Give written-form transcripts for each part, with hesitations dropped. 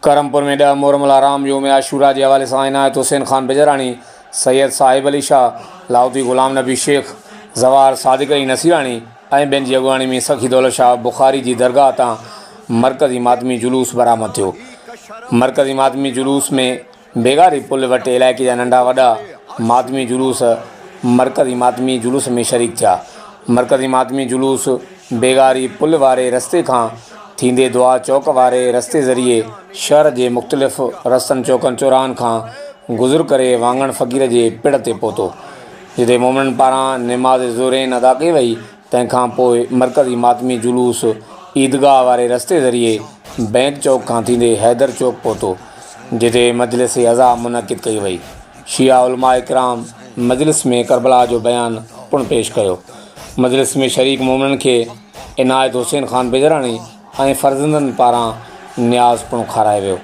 करमपुर में 10 मुहर्रम आराम योम आशूरा के हवाले से इनायत हुसैन खान बेजरानी, सैयद साहिब अली शाह, लाहौती गुलाम नबी शेख, जवार सादिक अली नसीरानी ऐं ॿियनि जी अॻुवाणी में सखी दौलत शाह बुखारी जी दरगाह तां मरकज़ी मातमी जुलूस बरामद थियो। मरकज़ी मातमी जुलूस में बेगारी पुल वटि इलाइक़े जा नंढा वॾा मातमी जुलूस मरकज़ी मातमी जुलूस में शरीक थिया। मरकज़ी मातमी जुलूस बेगारी पुल वारे रस्ते खां थींदे दुआ चौक वारे रस्ते ज़रिए शहर जे मुख़्तलिफ़ रस्तनि चौकनि चौराहनि खां गुज़र करे वांगण फ़क़ीर जे पिड़ ते पहुतो, जिते मोमिननि पारां निमाज़ ज़ोरैन अदा कई वई। तंहिंखां पोइ मरकज़ी मातमी जुलूस ईदगाह वारे रस्ते ज़रिए बैंक चौक खां थींदे हैदर चौक पहुतो, जिते मजलिस अज़ा मुनक़िद कई वई। शिया उलमा इकराम मजलिस में करबला जो बयान पिणु पेश कयो। मजलिस में शरीक मोमिननि खे इनायत हुसैन खान बेजरानी ऐं फर्ज़ंदनि पारां न्याज़ पिणु खारायो वियो।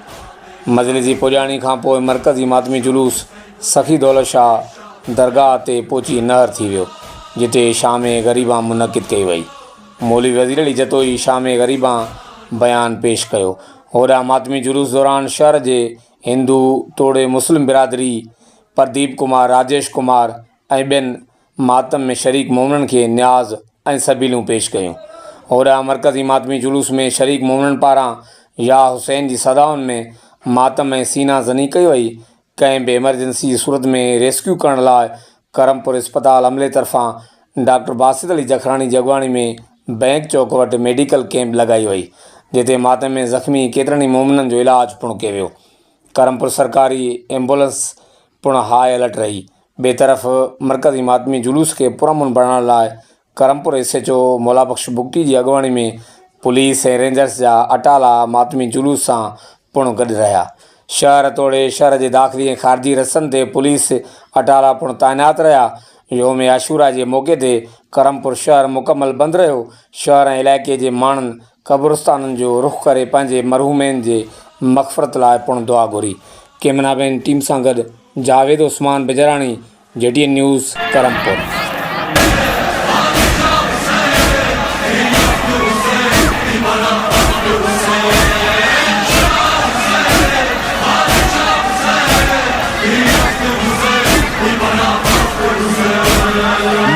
मजलिस जी पुॼाणी खां पोइ मरकज़ी मातमी जुलूस सखी दौलत शाह दरगाह ते पहुची नहर थी वियो, जिते शाम ग़रीबां मुनक़िद कई वई। मौलवी वज़ीर अली जतोई शाम ग़रीबां बयान पेश कयो। होॾां मातमी जुलूस दौरान शहर जे हिंदू तोड़े मुस्लिम बिरादरी प्रदीप कुमार, राजेश कुमार ऐं ॿियनि मातम में शरीक मोमिननि खे न्याज़ ऐं सबीलूं पेश कयूं। होॾां मरकज़ी मातमी जुलूस में शरीक मोमिननि पारां या हुसैन जी सदाउनि में मातम ऐं सीना ज़नी कई वई। कंहिं बि एमरजेंसी जी सूरत में रेस्क्यू करण लाइ करमपुर इस्पताल अमले तरफ़ां डॉक्टर बासित अली जखरानी जी अॻुवाणी में बैंक चौक वटि मेडिकल कैंप लॻाई वई, जिते मातम में ज़ख़्मी केतिरनि ई मोमिननि जो इलाजु पिणु कयो वियो। करमपुर सरकारी एम्बुलेंस पिणु हाई अलर्ट रही। ॿिए तरफ़ मरकज़ी मातमी जुलूस खे पुरअमन बणाइण लाइ करमपुर SHO मौला बख़्श बुगटी जी अॻुवाणी में पुलिस ऐं रेंजर्स जा अटाला मातमी जुलूस सां पिणु गॾु रहिया। शहर तोड़े शहर जे दाख़िली ऐं ख़ारिजी रस्तनि ते पुलिस अटाला पिणु तैनात रहिया। योम आशूरा जे मौक़े ते करमपुर शहर मुकमल बंदि रहियो। शहर ऐं इलाइक़े जे माण्हुनि क़ब्रिस्ताननि जो रुख़ करे पंहिंजे मरहूमनि जे मग़फ़रत लाइ पिणु दुआ घुरी। कैमरामैन टीम सां गॾु जावेद उस्मान बेजरानी, JTN न्यूज़, करमपुर।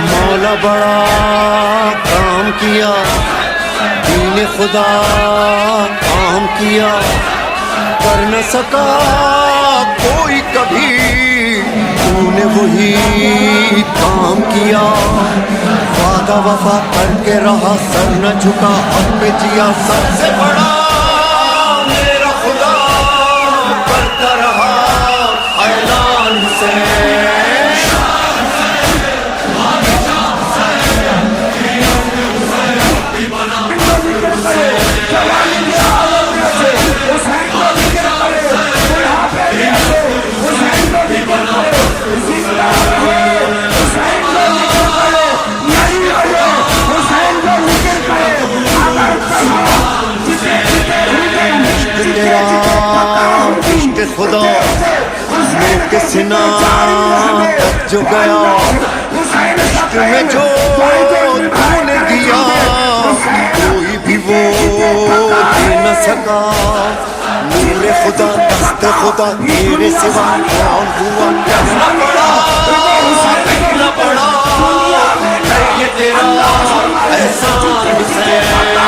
मौला बड़ा काम किया, दीन खुदा काम किया, कर न सका कोई कभी, तूने वही काम किया। वादा वफा करके रहा, सर न झुका, हक पे जिया, सबसे बड़ा मेरा खुदा करता रहा ऐलान से। खुदा मेरे सिना तक जो गया, इश्क में जो तूने दिया कोई भी वो दे न सका। मेरे खुदा दस्त खुदा तेरे सिवा कौन हुआ, कहना पड़ा कहना पड़ा ये तेरा एहसान है।